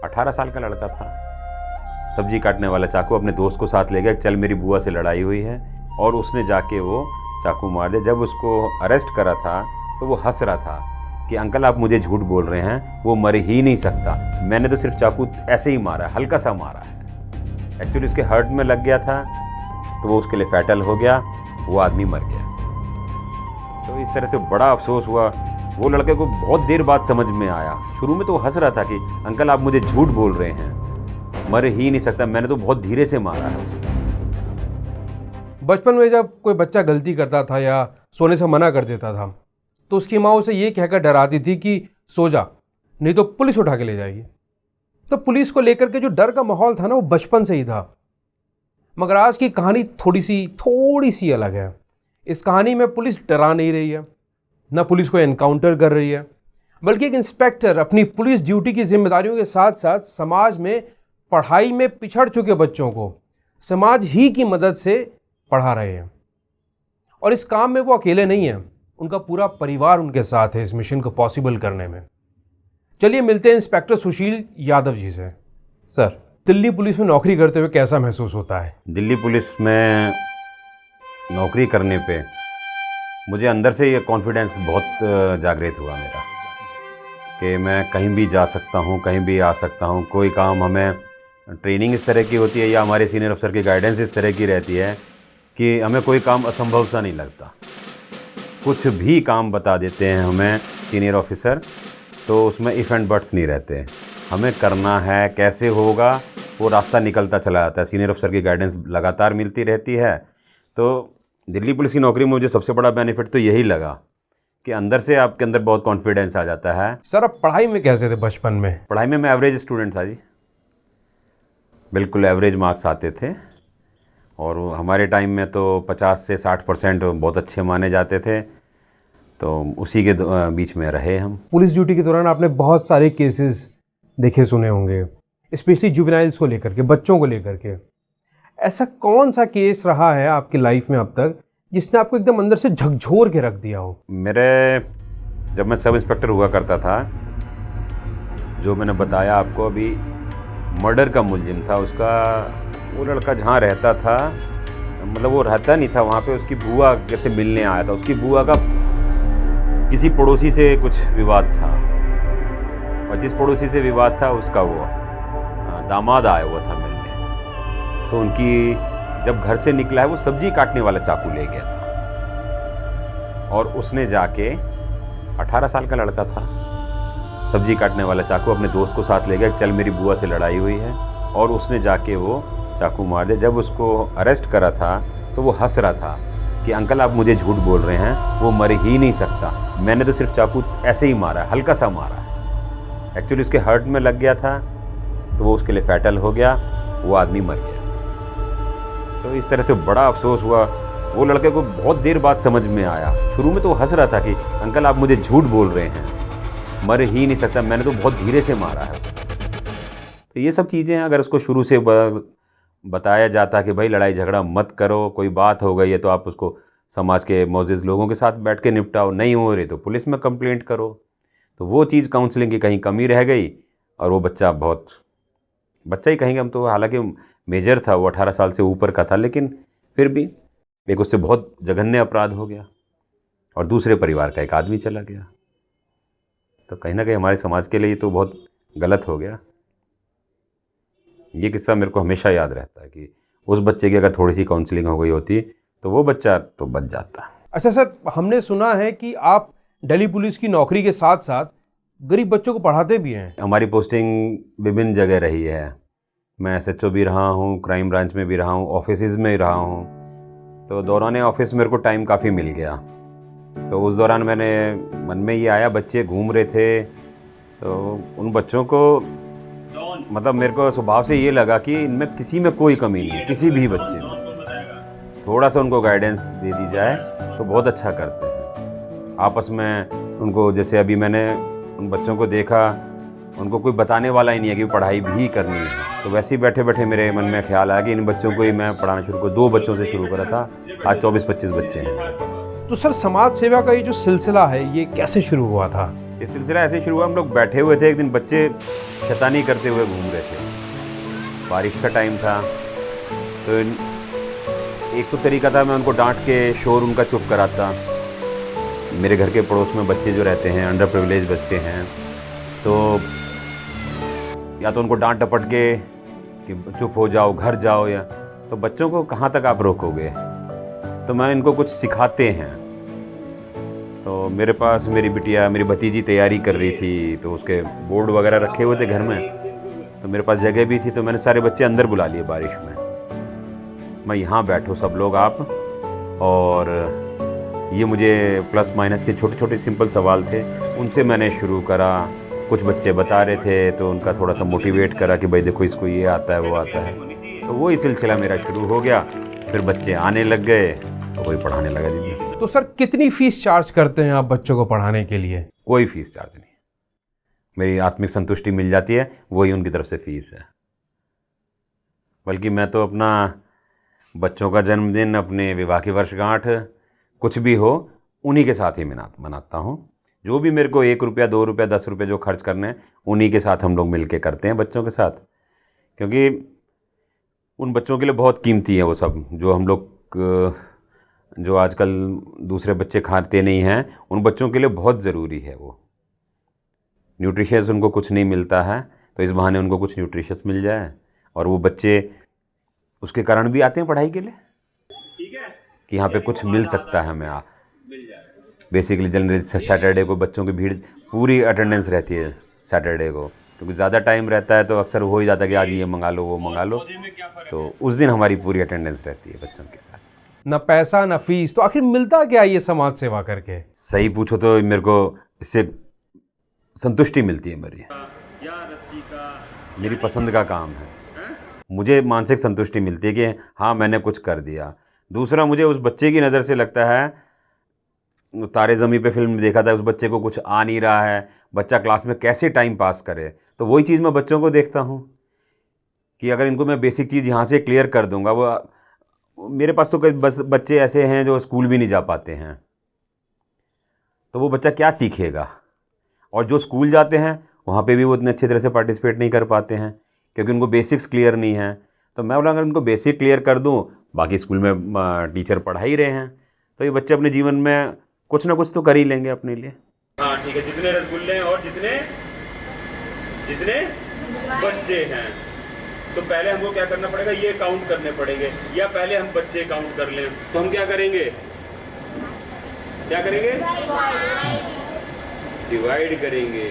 18 साल का लड़का था। सब्जी काटने वाला चाकू अपने दोस्त को साथ ले गया, चल मेरी बुआ से लड़ाई हुई है, और उसने जाके वो चाकू मार दिया। जब उसको अरेस्ट करा था तो वो हंस रहा था कि अंकल आप मुझे झूठ बोल रहे हैं, वो मर ही नहीं सकता, मैंने तो सिर्फ चाकू ऐसे ही मारा है, हल्का सा मारा है। एक्चुअली उसके हर्ट में लग गया था तो वो उसके लिए फैटल हो गया, वो आदमी मर गया। तो इस तरह से बड़ा अफसोस हुआ। वो लड़के को बहुत देर बाद समझ में आया। शुरू में तो वो हंस रहा था कि अंकल आप मुझे झूठ बोल रहे हैं, मर ही नहीं सकता, मैंने तो बहुत धीरे से मारा है उसको। बचपन में जब कोई बच्चा गलती करता था या सोने से मना कर देता था तो उसकी माँ उसे ये कहकर डराती थी कि सो जा, नहीं तो पुलिस उठा के ले जाएगी। तो पुलिस को लेकर के जो डर का माहौल था ना, वो बचपन से ही था। मगर आज की कहानी थोड़ी सी अलग है। इस कहानी में पुलिस डरा नहीं रही है, ना पुलिस को एनकाउंटर कर रही है, बल्कि एक इंस्पेक्टर अपनी पुलिस ड्यूटी की जिम्मेदारियों के साथ साथ समाज में पढ़ाई में पिछड़ चुके बच्चों को समाज ही की मदद से पढ़ा रहे हैं। और इस काम में वो अकेले नहीं हैं, उनका पूरा परिवार उनके साथ है इस मिशन को पॉसिबल करने में। चलिए मिलते हैं इंस्पेक्टर सुशील यादव जी से। सर, दिल्ली पुलिस में नौकरी करते हुए कैसा महसूस होता है? दिल्ली पुलिस में नौकरी करने पे मुझे अंदर से ये कॉन्फिडेंस बहुत जागृत हुआ मेरा कि मैं कहीं भी जा सकता हूँ, कहीं भी आ सकता हूँ। कोई काम, हमें ट्रेनिंग इस तरह की होती है या हमारे सीनियर अफसर की गाइडेंस इस तरह की रहती है कि हमें कोई काम असंभव सा नहीं लगता। कुछ भी काम बता देते हैं हमें सीनियर ऑफिसर, तो उसमें इफ़ एंड बट्स नहीं रहते। हमें करना है, कैसे होगा वो रास्ता निकलता चला जाता है। सीनियर अफसर की गाइडेंस लगातार मिलती रहती है। तो दिल्ली पुलिस की नौकरी में मुझे सबसे बड़ा बेनिफिट तो यही लगा कि अंदर से आपके अंदर बहुत कॉन्फिडेंस आ जाता है। सर, अब पढ़ाई में कैसे थे बचपन में? पढ़ाई में मैं एवरेज स्टूडेंट था जी, बिल्कुल एवरेज मार्क्स आते थे। और हमारे टाइम में तो 50 से 60% बहुत अच्छे माने जाते थे, तो उसी के बीच में रहे हम। पुलिस ड्यूटी के दौरान आपने बहुत सारे केसेस देखे सुने होंगे, स्पेशली जुवेनाइल्स को लेकर के, बच्चों को लेकर के। ऐसा कौन सा केस रहा है आपकी लाइफ में अब तक जिसने आपको एकदम अंदर से झकझोर के रख दिया हो? जब मैं सब इंस्पेक्टर हुआ करता था, जो मैंने बताया आपको अभी, मर्डर का मुलजिम था उसका, वो लड़का जहाँ रहता था, मतलब वो रहता नहीं था वहाँ पे, उसकी बुआ जैसे मिलने आया था। उसकी बुआ का किसी पड़ोसी से कुछ विवाद था, और जिस पड़ोसी से विवाद था उसका वो दामाद आया हुआ था मिलने। तो उनकी जब घर से निकला है, वो सब्जी काटने वाला चाकू ले गया था, और उसने जाके 18 साल का लड़का था, सब्जी काटने वाला चाकू अपने दोस्त को साथ ले गया, चल मेरी बुआ से लड़ाई हुई है, और उसने जाके वो चाकू मार दिया। जब उसको अरेस्ट करा था तो वो हंस रहा था कि अंकल आप मुझे झूठ बोल रहे हैं, वो मर ही नहीं सकता, मैंने तो सिर्फ चाकू ऐसे ही मारा है, हल्का सा मारा है। एक्चुअली उसके हर्ट में लग गया था तो वो उसके लिए फैटल हो गया, वो आदमी मर गया। तो इस तरह से बड़ा अफसोस हुआ। वो लड़के को बहुत देर बाद समझ में आया। शुरू में तो वो हंस रहा था कि अंकल आप मुझे झूठ बोल रहे हैं, मर ही नहीं सकता, मैंने तो बहुत धीरे से मारा है। तो ये सब चीज़ें अगर उसको शुरू से बताया जाता कि भाई लड़ाई झगड़ा मत करो, कोई बात हो गई है तो आप उसको समाज के मौजूद लोगों के साथ बैठ के निपटाओ, नहीं हो रही तो पुलिस में कंप्लेंट करो। तो वो चीज़ काउंसलिंग की कहीं कमी रह गई, और वो बच्चा ही कहेंगे हम तो, हालांकि मेजर था, वो 18 साल से ऊपर का था, लेकिन फिर भी एक उससे बहुत जघन्य अपराध हो गया, और दूसरे परिवार का एक आदमी चला गया। तो कहीं ना कहीं हमारे समाज के लिए तो बहुत गलत हो गया। ये किस्सा मेरे को हमेशा याद रहता है कि उस बच्चे की अगर थोड़ी सी काउंसलिंग हो गई होती तो वो बच्चा तो बच जाता। अच्छा सर, हमने सुना है कि आप दिल्ली पुलिस की नौकरी के साथ साथ गरीब बच्चों को पढ़ाते भी हैं। हमारी पोस्टिंग विभिन्न जगह रही है। मैं SHO भी रहा हूँ, क्राइम ब्रांच में भी रहा हूँ, ऑफिस में रहा हूँ। तो दौरान ऑफिस मेरे को टाइम काफ़ी मिल गया। तो उस दौरान मैंने मन में ये आया, बच्चे घूम रहे थे, तो उन बच्चों को मतलब मेरे को स्वभाव से ये लगा कि इनमें किसी में कोई कमी नहीं है, किसी भी बच्चे में थोड़ा सा उनको गाइडेंस दे दी जाए तो बहुत अच्छा करते हैं। आपस में उनको, जैसे अभी मैंने उन बच्चों को देखा, उनको कोई बताने वाला ही नहीं है कि पढ़ाई भी करनी है। तो वैसे ही बैठे बैठे मेरे मन में ख्याल आया कि इन बच्चों को ही मैं पढ़ाना शुरू करूँ। 2 बच्चों से शुरू करा था, आज 24-25 बच्चे हैं मेरे पास। तो सर समाज सेवा का ये जो सिलसिला है ये कैसे शुरू हुआ था? ये सिलसिला ऐसे शुरू हुआ, हम लोग बैठे हुए थे, एक दिन बच्चे शैतानी करते हुए घूम रहे थे, बारिश का टाइम था। तो एक तो तरीका था, मैं उनको डांट के शोर उनका चुप कराता। मेरे घर के पड़ोस में बच्चे जो रहते हैं, अंडर प्रिविलेज बच्चे हैं, तो या तो उनको डांट डपट के कि चुप हो जाओ, घर जाओ, या तो बच्चों को कहाँ तक आप रोकोगे। तो मैंने इनको कुछ सिखाते हैं। तो मेरे पास मेरी बिटिया, मेरी भतीजी तैयारी कर रही थी, तो उसके बोर्ड वगैरह रखे हुए थे घर में, तो मेरे पास जगह भी थी, तो मैंने सारे बच्चे अंदर बुला लिए बारिश में। मैं यहाँ बैठो सब लोग आप, और ये मुझे प्लस माइनस के छोटे छोटे सिंपल सवाल थे, उनसे मैंने शुरू करा। कुछ बच्चे बता रहे थे तो उनका थोड़ा सा मोटिवेट करा कि भाई देखो इसको ये आता है वो आता है। तो वही सिलसिला मेरा शुरू हो गया। फिर बच्चे आने लग गए तो वही पढ़ाने लगा जी। तो सर कितनी फीस चार्ज करते हैं आप बच्चों को पढ़ाने के लिए? कोई फीस चार्ज नहीं, मेरी आत्मिक संतुष्टि मिल जाती है, वही उनकी तरफ से फीस है। बल्कि मैं तो अपना बच्चों का जन्मदिन, अपने विवाह की वर्षगांठ, कुछ भी हो उन्हीं के साथ ही मनाता हूँ। जो भी मेरे को 1 रुपया 2 रुपया 10 रुपये जो खर्च करने हैं, उन्हीं के साथ हम लोग मिल के करते हैं बच्चों के साथ। क्योंकि उन बच्चों के लिए बहुत कीमती है वो सब, जो हम लोग जो आजकल दूसरे बच्चे खाते नहीं हैं, उन बच्चों के लिए बहुत ज़रूरी है वो। न्यूट्रिशियस उनको कुछ नहीं मिलता है, तो इस बहाने उनको कुछ न्यूट्रिशियस मिल जाए, और वो बच्चे उसके कारण भी आते हैं पढ़ाई के लिए, ठीक है, कि यहाँ पे कुछ मिल सकता है हमें। बेसिकली जनरली सैटरडे को बच्चों की भीड़, पूरी अटेंडेंस रहती है सैटरडे को, क्योंकि ज़्यादा टाइम रहता है, तो अक्सर हो ही जाता है कि आज ये मंगा लो वो मंगा लो, तो उस दिन हमारी पूरी अटेंडेंस रहती है बच्चों के साथ। ना पैसा ना फीस, तो आखिर मिलता क्या ये समाज सेवा करके? सही पूछो तो मेरे को इससे संतुष्टि मिलती है। मेरी पसंद का काम है, मुझे मानसिक संतुष्टि मिलती है कि हाँ मैंने कुछ कर दिया। दूसरा, मुझे उस बच्चे की नज़र से लगता है, तारे ज़मीं पे फिल्म में देखा था, उस बच्चे को कुछ आ नहीं रहा है, बच्चा क्लास में कैसे टाइम पास करे, तो वही चीज़ मैं बच्चों को देखता हूँ कि अगर इनको मैं बेसिक चीज़ यहाँ से क्लियर कर दूँगा, वो मेरे पास तो कई बच्चे ऐसे हैं जो स्कूल भी नहीं जा पाते हैं, तो वो बच्चा क्या सीखेगा। और जो स्कूल जाते हैं वहाँ पे भी वो उतने अच्छी तरह से पार्टिसिपेट नहीं कर पाते हैं, क्योंकि उनको बेसिक्स क्लियर नहीं है। तो मैं बोला अगर उनको बेसिक क्लियर कर दूँ, बाकी स्कूल में टीचर पढ़ा ही रहे हैं, तो ये बच्चे अपने जीवन में कुछ ना कुछ तो कर ही लेंगे अपने लिए। हाँ ठीक है, जितने रसगुल्ले हैं और जितने बच्चे हैं, तो पहले हमको क्या करना पड़ेगा, ये काउंट करने पड़ेंगे, या पहले हम बच्चे काउंट कर लें। तो हम क्या करेंगे, डिवाइड करेंगे।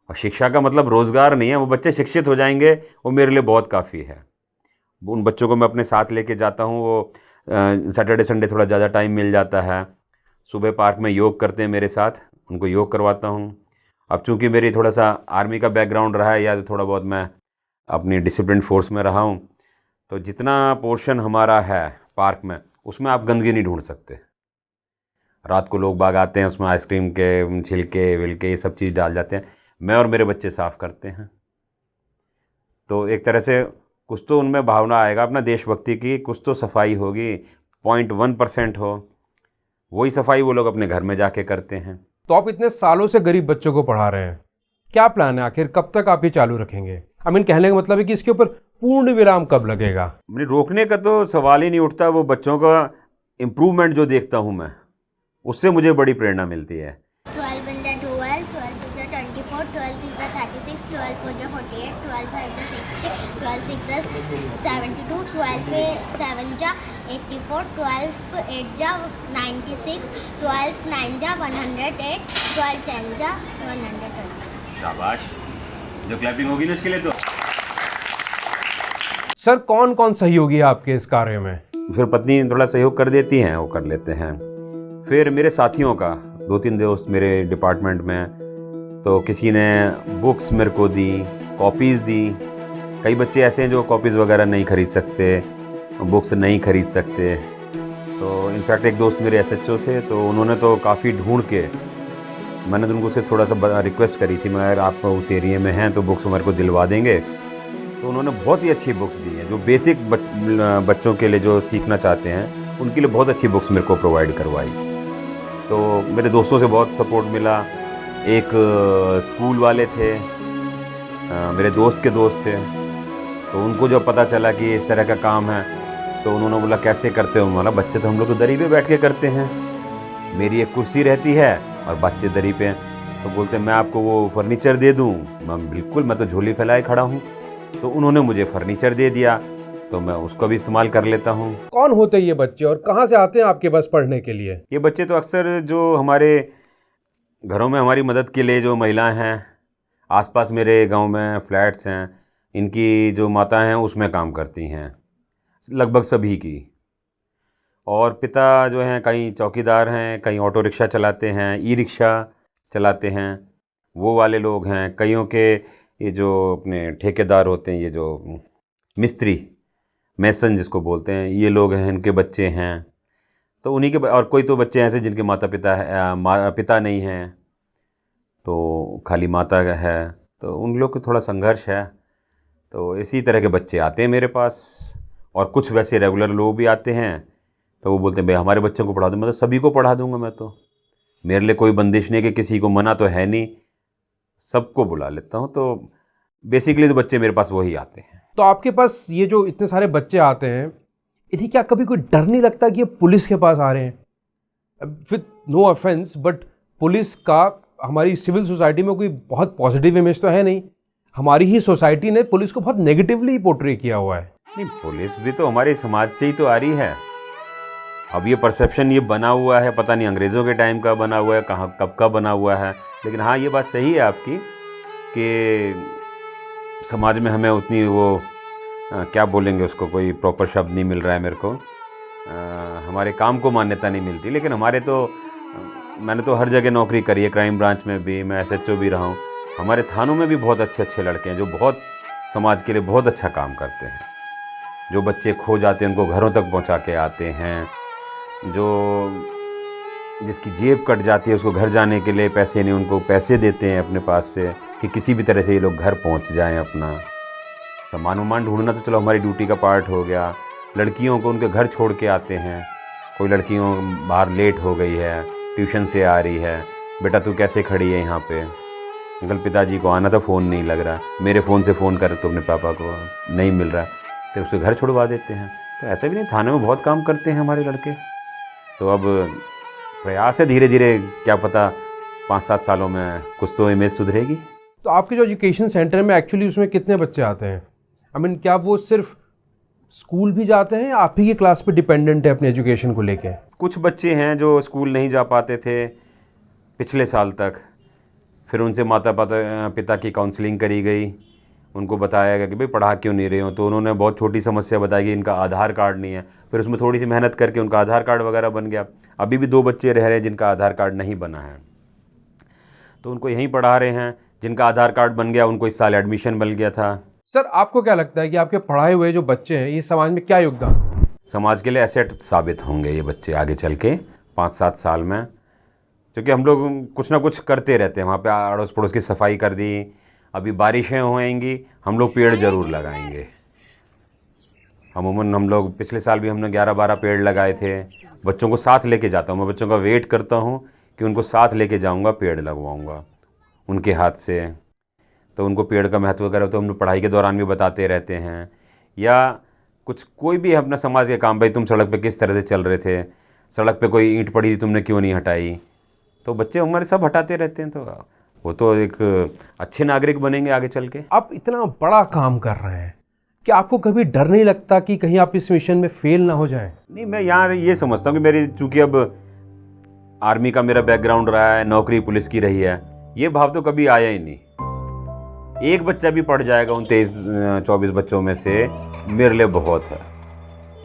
और शिक्षा का मतलब रोज़गार नहीं है, वो बच्चे शिक्षित हो जाएंगे, वो मेरे लिए बहुत काफ़ी है। उन बच्चों को मैं अपने साथ लेके जाता हूँ, वो सैटरडे संडे थोड़ा ज़्यादा टाइम मिल जाता है, सुबह पार्क में योग करते हैं मेरे साथ, उनको योग करवाता हूँ। अब चूँकि मेरी थोड़ा सा आर्मी का बैकग्राउंड रहा है, या थोड़ा बहुत मैं अपनी डिसिप्लिन फोर्स में रहा हूँ, तो जितना पोर्शन हमारा है पार्क में, उसमें आप गंदगी नहीं ढूंढ सकते। रात को लोग बाग आते हैं, उसमें आइसक्रीम के छिलके विलके ये सब चीज़ डाल जाते हैं, मैं और मेरे बच्चे साफ़ करते हैं। तो एक तरह से कुछ तो उनमें भावना आएगा अपना देशभक्ति की, कुछ तो सफाई होगी, 0.1% हो, वही सफाई वो लोग अपने घर में जाके करते हैं। तो आप इतने सालों से गरीब बच्चों को पढ़ा रहे हैं, क्या प्लान है आखिर, कब तक आप ये चालू रखेंगे? कहने का मतलब है कि इसके ऊपर पूर्ण विराम कब लगेगा? रोकने का तो सवाल ही नहीं उठता। वो बच्चों का इम्प्रूवमेंट जो देखता हूँ मैं, उससे मुझे बड़ी प्रेरणा मिलती है। 12 1 जा 12, 12 2 जा 24, 12 3 जा 36, 12 4 जा 48, 12 5 जा 60, 12 6 जा 72, 12 7 जा 84, 12 8 जा 96, 12 9 जा 108, 12 10 जा 120। शाबाश, जो क्लैपिंग होगी ना उसके लिए। तो सर कौन कौन सहयोगी है आपके इस कार्य में? फिर पत्नी थोड़ा सहयोग कर देती हैं, वो कर लेते हैं। फिर मेरे साथियों का 2-3 दोस्त मेरे डिपार्टमेंट में, तो किसी ने बुक्स मेरे को दी, कॉपीज़ दी। कई बच्चे ऐसे हैं जो कॉपीज़ वगैरह नहीं ख़रीद सकते, बुक्स नहीं ख़रीद सकते। तो इनफैक्ट एक दोस्त मेरे SHO थे, तो उन्होंने तो काफ़ी ढूंढ के, मैंने तो उनको से थोड़ा सा रिक्वेस्ट करी थी, मगर आप उस एरिया में हैं तो बुक्स हमारे को दिलवा देंगे। तो उन्होंने बहुत ही अच्छी बुक्स दी हैं, जो बेसिक बच्चों के लिए जो सीखना चाहते हैं उनके लिए बहुत अच्छी बुक्स मेरे को प्रोवाइड करवाई। तो मेरे दोस्तों से बहुत सपोर्ट मिला। एक स्कूल वाले थे, मेरे दोस्त के दोस्त थे, तो उनको जब पता चला कि इस तरह का काम है तो उन्होंने बोला कैसे करते हो? बोला बच्चे तो हम लोग तो दरी पे बैठ के करते हैं, मेरी एक कुर्सी रहती है और बच्चे दरी पे। तो बोलते मैं आपको वो फर्नीचर दे दूँ? मैं बिल्कुल, मैं तो झोली फैलाए खड़ा हूँ। तो उन्होंने मुझे फर्नीचर दे दिया, तो मैं उसको भी इस्तेमाल कर लेता हूँ। कौन होते हैं ये बच्चे और कहाँ से आते हैं आपके पास पढ़ने के लिए? ये बच्चे तो अक्सर जो हमारे घरों में हमारी मदद के लिए जो महिलाएं हैं, आसपास मेरे गांव में फ्लैट्स हैं, इनकी जो माता हैं उसमें काम करती हैं, लगभग सभी की। और पिता जो हैं कई चौकीदार हैं, कई ऑटो रिक्शा चलाते हैं, ई रिक्शा चलाते हैं, वो वाले लोग हैं। कईयों के ये जो अपने ठेकेदार होते हैं, ये जो मिस्त्री, मैसन जिसको बोलते हैं, ये लोग हैं, इनके बच्चे हैं। तो उन्हीं के और कोई तो बच्चे ऐसे जिनके माता पिता है, पिता नहीं हैं, तो खाली माता है, तो उन लोग को थोड़ा संघर्ष है। तो इसी तरह के बच्चे आते हैं मेरे पास। और कुछ वैसे रेगुलर लोग भी आते हैं, तो वो बोलते हैं भाई हमारे बच्चों को पढ़ा दो। मैं तो सभी को पढ़ा दूंगा, मैं तो, मेरे लिए कोई बंदिश नहीं कि किसी को मना तो है नहीं, सबको बुला लेता हूँ। तो बेसिकली तो बच्चे मेरे पास वही आते हैं। तो आपके पास ये जो इतने सारे बच्चे आते हैं, इन्हें क्या कभी कोई डर नहीं लगता कि ये पुलिस के पास आ रहे हैं? With no offence, but police का हमारी सिविल सोसाइटी में कोई बहुत पॉजिटिव इमेज तो है नहीं। हमारी ही सोसाइटी ने पुलिस को बहुत नेगेटिवली पोर्ट्रे किया हुआ है। नहीं, पुलिस भी तो हमारे समाज से ही तो आ रही है। अब ये परसेप्शन ये बना हुआ है, पता नहीं अंग्रेज़ों के टाइम का बना हुआ है, कहाँ कब का बना हुआ है। लेकिन हाँ, ये बात सही है आपकी कि समाज में हमें उतनी वो क्या बोलेंगे उसको, कोई प्रॉपर शब्द नहीं मिल रहा है मेरे को। हमारे काम को मान्यता नहीं मिलती। लेकिन हमारे तो मैंने तो हर जगह नौकरी करी है, क्राइम ब्रांच में भी, मैं SHO भी रहा हूँ। हमारे थानों में भी बहुत अच्छे अच्छे लड़के हैं जो बहुत समाज के लिए बहुत अच्छा काम करते हैं। जो बच्चे खो जाते हैं उनको घरों तक पहुँचा के आते हैं। जो जिसकी जेब कट जाती है उसको घर जाने के लिए पैसे नहीं, उनको पैसे देते हैं अपने पास से कि किसी भी तरह से ये लोग घर पहुँच जाएँ। अपना सामान वामान ढूंढना तो चलो हमारी ड्यूटी का पार्ट हो गया। लड़कियों को उनके घर छोड़ के आते हैं। कोई लड़कियों बाहर लेट हो गई है, ट्यूशन से आ रही है, बेटा तू कैसे खड़ी है यहाँ पे? अंकल पिताजी को आना था, फ़ोन नहीं लग रहा, मेरे फ़ोन से फ़ोन कर तो अपने पापा को नहीं मिल रहा, तो उसके घर छुड़वा देते हैं। तो ऐसा भी नहीं, थाने में बहुत काम करते हैं हमारे लड़के। तो अब प्रयास है, धीरे धीरे क्या पता 5-7 सालों में कुछ तो इमेज सुधरेगी। तो आपके जो एजुकेशन सेंटर में एक्चुअली उसमें कितने बच्चे आते हैं? आई मीन, क्या वो सिर्फ स्कूल भी जाते हैं या आप ही की क्लास पे डिपेंडेंट है अपने एजुकेशन को लेके? कुछ बच्चे हैं जो स्कूल नहीं जा पाते थे पिछले साल तक, फिर उनसे माता पिता की काउंसलिंग करी गई। उनको बताया गया कि भाई पढ़ा क्यों नहीं रहे हो, तो उन्होंने बहुत छोटी समस्या बताई कि इनका आधार कार्ड नहीं है। फिर उसमें थोड़ी सी मेहनत करके उनका आधार कार्ड वगैरह बन गया। अभी भी 2 बच्चे रह रहे हैं जिनका आधार कार्ड नहीं बना है, तो उनको यहीं पढ़ा रहे हैं। जिनका आधार कार्ड बन गया उनको इस साल एडमिशन मिल गया था। सर, आपको क्या लगता है कि आपके पढ़ाए हुए जो बच्चे हैं ये समाज में क्या योगदान? समाज के लिए एसेट साबित होंगे ये बच्चे आगे चल के 5-7 साल में, क्योंकि हम लोग कुछ ना कुछ करते रहते हैं। वहाँ पे अड़ोस पड़ोस की सफाई कर दी, अभी बारिशें होएंगी, हम लोग पेड़ ज़रूर लगाएंगे। अमूमन हम लोग पिछले साल भी हमने 11-12 पेड़ लगाए थे। बच्चों को साथ लेके जाता हूँ, मैं बच्चों का वेट करता हूँ कि उनको साथ लेके जाऊँगा, पेड़ लगवाऊँगा उनके हाथ से। तो उनको पेड़ का महत्व वगैरह तो हम लोग पढ़ाई के दौरान भी बताते रहते हैं। या कुछ कोई भी अपना समाज के काम, भाई तुम सड़क पे किस तरह से चल रहे थे, सड़क पे कोई ईंट पड़ी थी तुमने क्यों नहीं हटाई, तो बच्चे हमारे सब हटाते रहते हैं। तो वो तो एक अच्छे नागरिक बनेंगे आगे चल के। आप इतना बड़ा काम कर रहे हैं, क्या आपको कभी डर नहीं लगता कि कहीं आप इस मिशन में फेल ना हो जाएं? नहीं, मैं यहाँ ये समझता हूँ कि मेरी, चूँकि अब आर्मी का मेरा बैकग्राउंड रहा है, नौकरी पुलिस की रही है, ये भाव तो कभी आया ही नहीं। एक बच्चा भी पढ़ जाएगा उन 23-24 बच्चों में से, मेरे लिए बहुत है।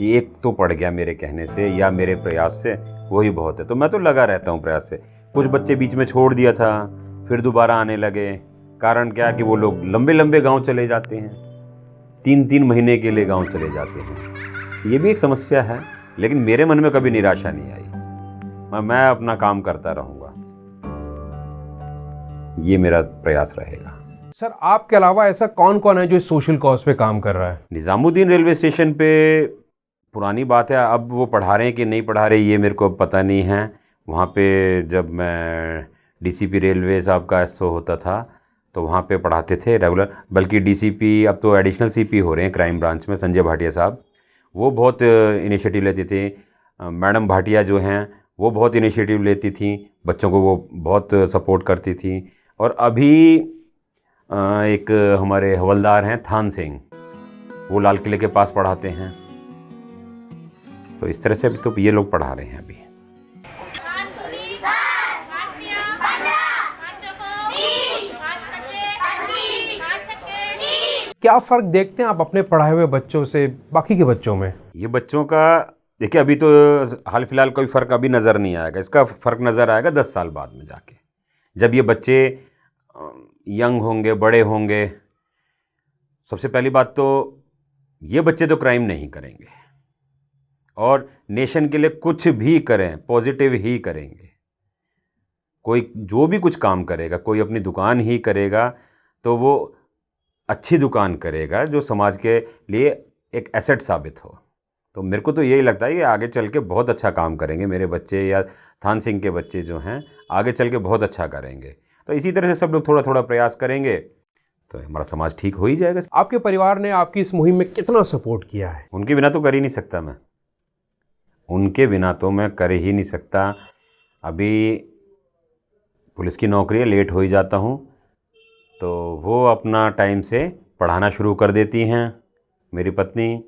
एक तो पढ़ गया मेरे कहने से या मेरे प्रयास से, वही बहुत है। तो मैं तो लगा रहता हूँ प्रयास से। कुछ बच्चे बीच में छोड़ दिया था, फिर दोबारा आने लगे। कारण क्या कि वो लोग लंबे लंबे गांव चले जाते हैं, 3-3 महीने के लिए गांव चले जाते हैं। ये भी एक समस्या है, लेकिन मेरे मन में कभी निराशा नहीं आई। मैं अपना काम करता रहूँगा, ये मेरा प्रयास रहेगा। सर, आपके अलावा ऐसा कौन कौन है जो इस सोशल कॉज पे काम कर रहा है? निज़ामुद्दीन रेलवे स्टेशन पे पुरानी बात है, अब वो पढ़ा रहे हैं कि नहीं पढ़ा रहे ये मेरे को पता नहीं है। वहाँ पे जब मैं डीसीपी रेलवे साहब का एसओ होता था तो वहाँ पे पढ़ाते थे रेगुलर, बल्कि डीसीपी अब तो एडिशनल सीपी हो रहे हैं क्राइम ब्रांच में, संजय भाटिया साहब, वो बहुत इनिशिएटिव लेते थे। मैडम भाटिया जो हैं वो बहुत इनिशिएटिव लेती थी, बच्चों को वो बहुत सपोर्ट करती थी। और अभी एक हमारे हवलदार हैं थान सिंह, वो लाल किले के पास पढ़ाते हैं। तो इस तरह से अभी तो ये लोग पढ़ा रहे हैं अभी। क्या फ़र्क देखते हैं आप अपने पढ़ाए हुए बच्चों से बाकी के बच्चों में? ये बच्चों का देखिए, अभी तो हाल फिलहाल कोई फ़र्क अभी नज़र नहीं आएगा, इसका फ़र्क नज़र आएगा 10 साल बाद में जाके, जब ये बच्चे यंग होंगे, बड़े होंगे। सबसे पहली बात तो ये बच्चे तो क्राइम नहीं करेंगे और नेशन के लिए कुछ भी करें पॉजिटिव ही करेंगे। कोई जो भी कुछ काम करेगा, कोई अपनी दुकान ही करेगा तो वो अच्छी दुकान करेगा जो समाज के लिए एक एसेट साबित हो। तो मेरे को तो यही लगता है कि आगे चल के बहुत अच्छा काम करेंगे मेरे बच्चे, या थान सिंह के बच्चे जो हैं आगे चल के बहुत अच्छा करेंगे। तो इसी तरह से सब लोग थोड़ा थोड़ा प्रयास करेंगे तो हमारा समाज ठीक हो ही जाएगा। आपके परिवार ने आपकी इस मुहिम में कितना सपोर्ट किया है? उनके बिना तो कर ही नहीं सकता मैं, उनके बिना तो मैं कर ही नहीं सकता। अभी पुलिस की नौकरी है, लेट हो ही जाता हूँ, तो वो अपना टाइम से पढ़ाना शुरू कर देती हैं मेरी पत्नी,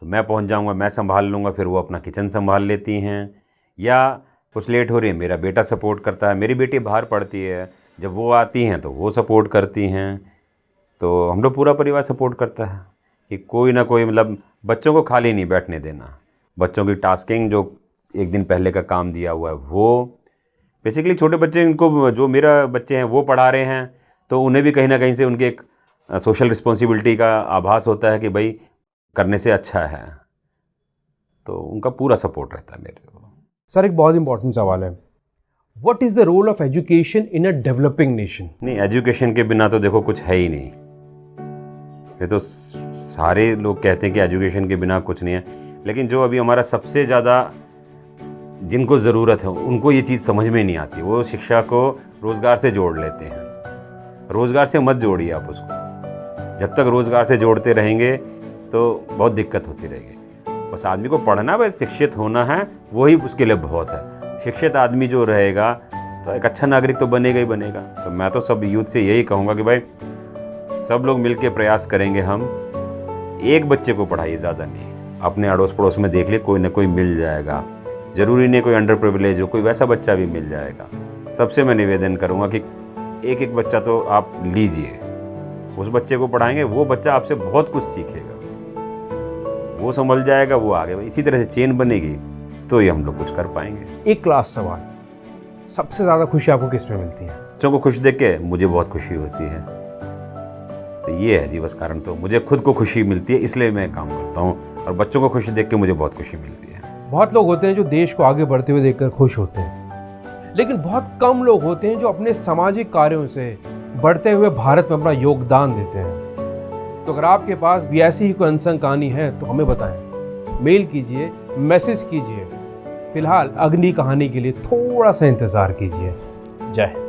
तो मैं पहुंच जाऊंगा, मैं संभाल लूँगा, फिर वो अपना किचन संभाल लेती हैं। या कुछ लेट हो रही है, मेरा बेटा सपोर्ट करता है, मेरी बेटी बाहर पढ़ती है, जब वो आती हैं तो वो सपोर्ट करती हैं। तो हम लोग पूरा परिवार सपोर्ट करता है कि कोई ना कोई, मतलब बच्चों को खाली नहीं बैठने देना। बच्चों की टास्किंग जो एक दिन पहले का काम दिया हुआ है वो बेसिकली छोटे बच्चे, इनको जो मेरा बच्चे हैं वो पढ़ा रहे हैं, तो उन्हें भी कहीं ना कहीं से उनके एक सोशल रिस्पॉन्सिबिलिटी का आभास होता है कि भाई करने से अच्छा है, तो उनका पूरा सपोर्ट रहता है मेरे को। सर, एक बहुत इंपॉर्टेंट सवाल है, what is the role of education in a developing nation? नहीं, एजुकेशन के बिना तो देखो कुछ है ही नहीं। ये तो सारे लोग कहते हैं कि एजुकेशन के बिना कुछ नहीं है, लेकिन जो अभी हमारा सबसे ज़्यादा जिनको ज़रूरत है उनको ये चीज़ समझ में नहीं आती। वो शिक्षा को रोज़गार से जोड़ लेते हैं। रोज़गार से मत जोड़िए आप उसको, जब तक रोज़गार से जोड़ते रहेंगे तो बहुत दिक्कत होती रहेगी। बस आदमी को पढ़ना, बस शिक्षित होना है, वही उसके लिए बहुत है। शिक्षित आदमी जो रहेगा तो एक अच्छा नागरिक तो बनेगा ही बनेगा। तो मैं तो सब यूथ से यही कहूँगा कि भाई सब लोग मिल के प्रयास करेंगे, हम एक बच्चे को पढ़ाइए, ज़्यादा नहीं। अपने अड़ोस पड़ोस में देख लिए, कोई ना कोई मिल जाएगा। ज़रूरी नहीं कोई अंडर प्रिविलेज हो, कोई वैसा बच्चा भी मिल जाएगा। सबसे मैं निवेदन करूँगा कि एक एक बच्चा तो आप लीजिए, उस बच्चे को पढ़ाएंगे, वो बच्चा आपसे बहुत कुछ सीखेगा, वो समझ जाएगा, वो आगे इसी तरह से चेन बनेगी, तो ये हम लोग कुछ कर पाएंगे। एक क्लास सवाल, सबसे ज़्यादा खुशी आपको किस में मिलती है? बच्चों को खुश देख के मुझे बहुत खुशी होती है। तो ये है जी बस कारण, तो मुझे खुद को खुशी मिलती है, इसलिए मैं काम करता हूँ, और बच्चों को खुशी देख के मुझे बहुत खुशी मिलती है। बहुत लोग होते हैं जो देश को आगे बढ़ते हुए देखकर खुश होते हैं, लेकिन बहुत कम लोग होते हैं जो अपने सामाजिक कार्यों से बढ़ते हुए भारत में अपना योगदान देते हैं। तो अगर आपके पास भी ऐसी ही कोई अनसंग कहानी है तो हमें बताएं, मेल कीजिए, मैसेज कीजिए। फिलहाल अगली कहानी के लिए थोड़ा सा इंतज़ार कीजिए। जय हिंद।